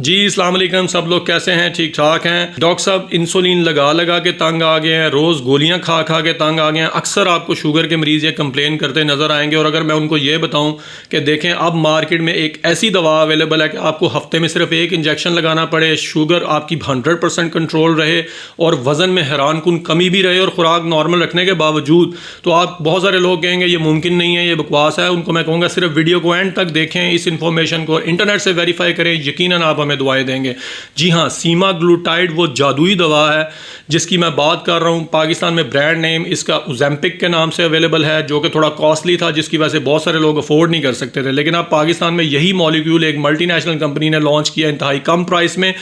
जी अस्सलाम वालेकुम। सब लोग कैसे हैं? ठीक ठाक हैं। डॉक्टर साहब इंसुलिन लगा लगा के तंग आ गए हैं, रोज़ गोलियां खा खा के तंग आ गए हैं। अक्सर आपको शुगर के मरीज़ ये कंप्लेन करते नज़र आएंगे। और अगर मैं उनको ये बताऊं कि देखें अब मार्केट में एक ऐसी दवा अवेलेबल है कि आपको हफ्ते में सिर्फ एक इंजेक्शन लगाना पड़े, शुगर आपकी 100% कंट्रोल रहे और वज़न में हैरान कुन कमी भी रहे और ख़ुराक नॉर्मल रखने के बावजूद, तो आप बहुत सारे लोग कहेंगे ये मुमकिन नहीं है, ये बकवास है। उनको मैं कहूँगा सिर्फ वीडियो को एंड तक देखें, इस इन्फॉर्मेशन को इंटरनेट से वेरीफाई करें, यकीनन आप हमें दुआएं देंगे। जी हाँ, सीमाग्लूटाइड वो जादुई दवा है जिसकी मैं बात कर रहा हूँ। पाकिस्तान में ब्रांड नेम इसका ओज़ेम्पिक के नाम से अवेलेबल है, जो कि थोड़ा कॉस्टली था, जिसकी वजह से बहुत सारे लोग अफोर्ड नहीं कर सकते थे। लेकिन अब पाकिस्तान में यही मॉलिक्यूल एक मल्टीनेशनल कंपनी ने लॉन्च किया इंतहाई कम प्राइस में,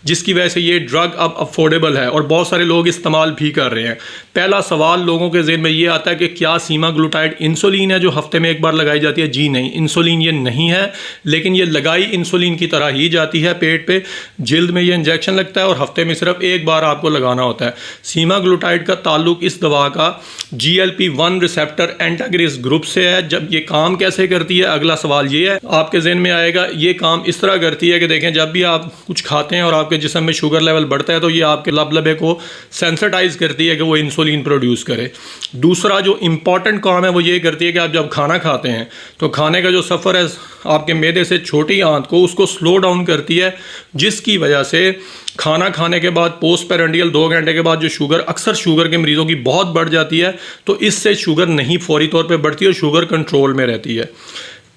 जिसकी वजह से ये ड्रग अब अफोर्डेबल है और बहुत सारे लोग इस्तेमाल भी कर रहे हैं। पहला सवाल लोगों के ज़हन में ये आता है कि क्या सीमाग्लूटाइड इंसुलिन है जो हफ्ते में एक बार लगाई जाती है? जी नहीं, इंसुलिन ये नहीं है, लेकिन ये लगाई इंसुलिन की तरह ही जाती है पेट पे, जिल्द में ये इंजेक्शन लगता है और हफ्ते में सिर्फ एक बार आपको लगाना होता है। सीमाग्लूटाइड का ताल्लुक इस दवा का GLP-1 रिसेप्टर एंटागनिस्ट ग्रुप से है। जब ये काम कैसे करती है, अगला सवाल ये है आपके जहन में आएगा। ये काम इस तरह करती है कि देखें, जब भी आप कुछ खाते हैं और आपके जिस्म में शुगर लेवल बढ़ता है तो ये आपके लबे को सेंसिटाइज करती है कि वो इंसुलिन प्रोड्यूस करे। दूसरा जो इंपॉर्टेंट काम है वो ये करती है कि आप जब खाना खाते हैं तो खाने का जो सफ़र है आपके मैदे से छोटी आंत को, उसको स्लो डाउन करती है, जिसकी वजह से खाना खाने के बाद पोस्ट पेरेंडियल 2 घंटे के बाद जो शुगर, अक्सर शुगर के मरीज़ों की बहुत बढ़ जाती है, तो इससे शुगर नहीं फौरी तौर पे बढ़ती और शुगर कंट्रोल में रहती है।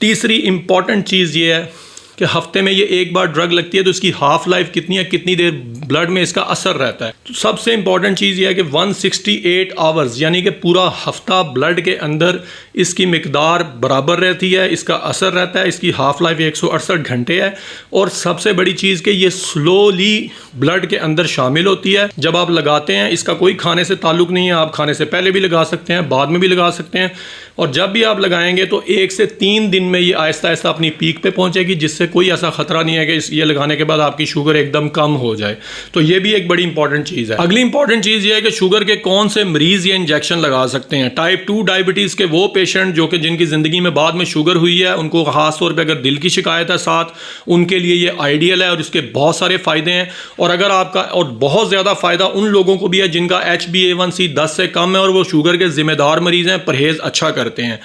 तीसरी इंपॉर्टेंट चीज़ ये है कि हफ्ते में ये एक बार ड्रग लगती है तो इसकी हाफ लाइफ कितनी है, कितनी देर ब्लड में इसका असर रहता है। तो सबसे इंपॉर्टेंट चीज़ ये है कि 168 आवर्स यानी कि पूरा हफ्ता ब्लड के अंदर इसकी मिकदार बराबर रहती है, इसका असर रहता है। इसकी हाफ लाइफ 168 घंटे है। और सबसे बड़ी चीज़ कि ये स्लोली ब्लड के अंदर शामिल होती है जब आप लगाते हैं। इसका कोई खाने से ताल्लुक़ नहीं है, आप खाने से पहले भी लगा सकते हैं, बाद में भी लगा सकते हैं। और जब भी आप लगाएंगे तो 1 से 3 दिन में ये आहिस्ता आहिस्ता अपनी पीक पे पहुंचेगी, जिससे कोई ऐसा खतरा नहीं है कि ये लगाने के बाद आपकी शुगर एकदम कम हो जाए। तो ये भी एक बड़ी इंपॉर्टेंट चीज़ है। अगली इंपॉर्टेंट चीज़ ये है कि शुगर के कौन से मरीज़ ये इंजेक्शन लगा सकते हैं। टाइप 2 डायबिटीज़ के वो पेशेंट जो कि जिनकी ज़िंदगी में बाद में शुगर हुई है, उनको ख़ास तौर पर अगर दिल की शिकायत है साथ, उनके लिए ये आइडियल है और इसके बहुत सारे फ़ायदे हैं। और अगर आपका, और बहुत ज़्यादा फ़ायदा उन लोगों को भी है जिनका HbA1c 10 से कम है और वो शुगर के ज़िम्मेदार मरीज़ हैं, परहेज़ अच्छा करते हैं।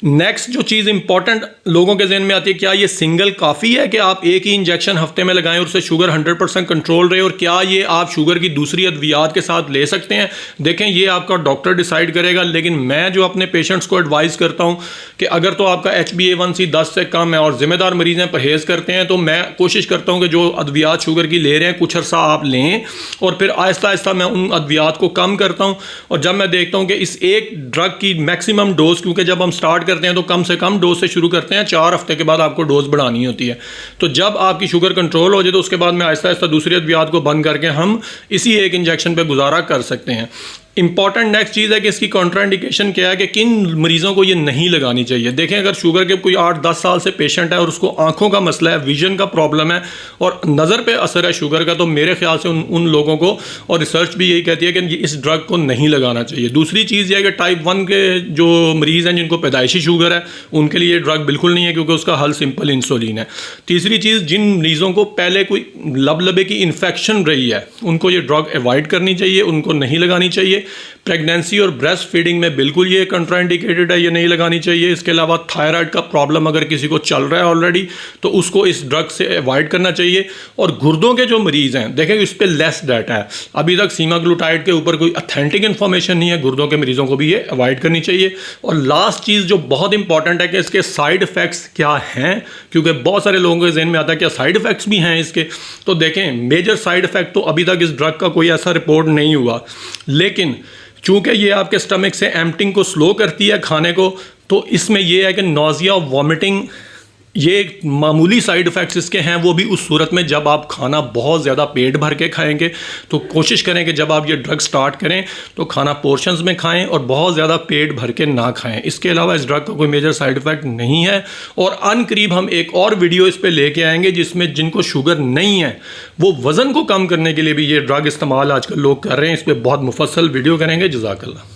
नेक्स्ट जो चीज़ इंपॉर्टेंट लोगों के जहन में आती है, क्या ये सिंगल काफ़ी है कि आप एक ही इंजेक्शन हफ्ते में लगाएं और उससे शुगर 100% कंट्रोल रहे, और क्या ये आप शुगर की दूसरी अद्वियात के साथ ले सकते हैं? देखें, ये आपका डॉक्टर डिसाइड करेगा। लेकिन मैं जो अपने पेशेंट्स को एडवाइस करता हूं कि अगर तो आपका HbA1c 10 से कम है और ज़िम्मेदार मरीज़ हैं, परहेज़ करते हैं, तो मैं कोशिश करता हूँ कि जो अद्वियात शुगर की ले रहे हैं कुछ अर्सा आप लें और फिर आहिस्ता आहिस्ता मैं उन अद्वियात को कम करता हूँ। और जब मैं देखता हूँ कि इस एक ड्रग की मैक्सिमम डोज, क्योंकि जब हम स्टार्ट करते हैं तो कम से कम डोज से शुरू करते हैं, 4 हफ्ते के बाद आपको डोज बढ़ानी होती है। तो जब आपकी शुगर कंट्रोल हो जाए तो उसके बाद में आहिस्ता आहिस्ता दूसरी अद्वियात को बंद करके हम इसी एक इंजेक्शन पे गुजारा कर सकते हैं। इंपॉर्टेंट नेक्स्ट चीज़ है कि इसकी कॉन्ट्राइंडिकेशन क्या है, कि किन मरीज़ों को ये नहीं लगानी चाहिए। देखें, अगर शुगर के कोई 8-10 साल से पेशेंट है और उसको आंखों का मसला है, विजन का प्रॉब्लम है और नज़र पे असर है शुगर का, तो मेरे ख्याल से उन लोगों को, और रिसर्च भी यही कहती है कि इस ड्रग को नहीं लगाना चाहिए। दूसरी चीज़ यह है कि टाइप 1 के जो मरीज़ हैं जिनको पैदाइशी शुगर है, उनके लिए ये ड्रग बिल्कुल नहीं है, क्योंकि उसका हल सिंपल इंसुलिन है। तीसरी चीज़, जिन मरीज़ों को पहले कोई लबे की इन्फेक्शन रही है, उनको ये ड्रग अवॉइड करनी चाहिए, उनको नहीं लगानी चाहिए। प्रेगनेंसी और ब्रेस्ट फीडिंग में बिल्कुल ये कंट्राइंडिकेटेड है, ये नहीं लगानी चाहिए। इसके अलावा थायराइड का प्रॉब्लम अगर किसी को चल रहा है ऑलरेडी, तो उसको इस ड्रग से अवॉइड करना चाहिए। और गुर्दों के जो मरीज़ हैं, देखें इस पर लेस डाटा है, अभी तक सीमाग्लूटाइड के ऊपर कोई अथेंटिक इन्फॉर्मेशन नहीं है। गुर्दों के मरीज़ों को भी ये अवॉइड करनी चाहिए। और लास्ट चीज़ जो बहुत इंपॉर्टेंट है कि इसके साइड इफ़ेक्ट्स क्या हैं, क्योंकि बहुत सारे लोगों के जहन में आता है क्या साइड इफ़ेक्ट्स भी हैं इसके। तो देखें, मेजर साइड इफ़ेक्ट तो अभी तक इस ड्रग का कोई ऐसा रिपोर्ट नहीं हुआ, लेकिन चूँकि ये आपके स्टमक से एम्प्टिंग को स्लो करती है खाने को, तो इसमें यह है कि नौजिया, वॉमिटिंग, ये मामूली साइड इफ़ेक्ट्स इसके हैं। वो भी उस सूरत में जब आप खाना बहुत ज़्यादा पेट भर के खाएंगे। तो कोशिश करें कि जब आप ये ड्रग स्टार्ट करें तो खाना पोर्शंस में खाएं और बहुत ज़्यादा पेट भर के ना खाएं। इसके अलावा इस ड्रग का कोई मेजर साइड इफ़ेक्ट नहीं है। और अनकरीब हम एक और वीडियो इस पर लेके आएंगे जिसमें जिनको शुगर नहीं है वो वज़न को कम करने के लिए भी ये ड्रग इस्तेमाल आजकल लोग कर रहे हैं। इस पर बहुत मुफस्सल वीडियो करेंगे। जज़ाकल्लाह।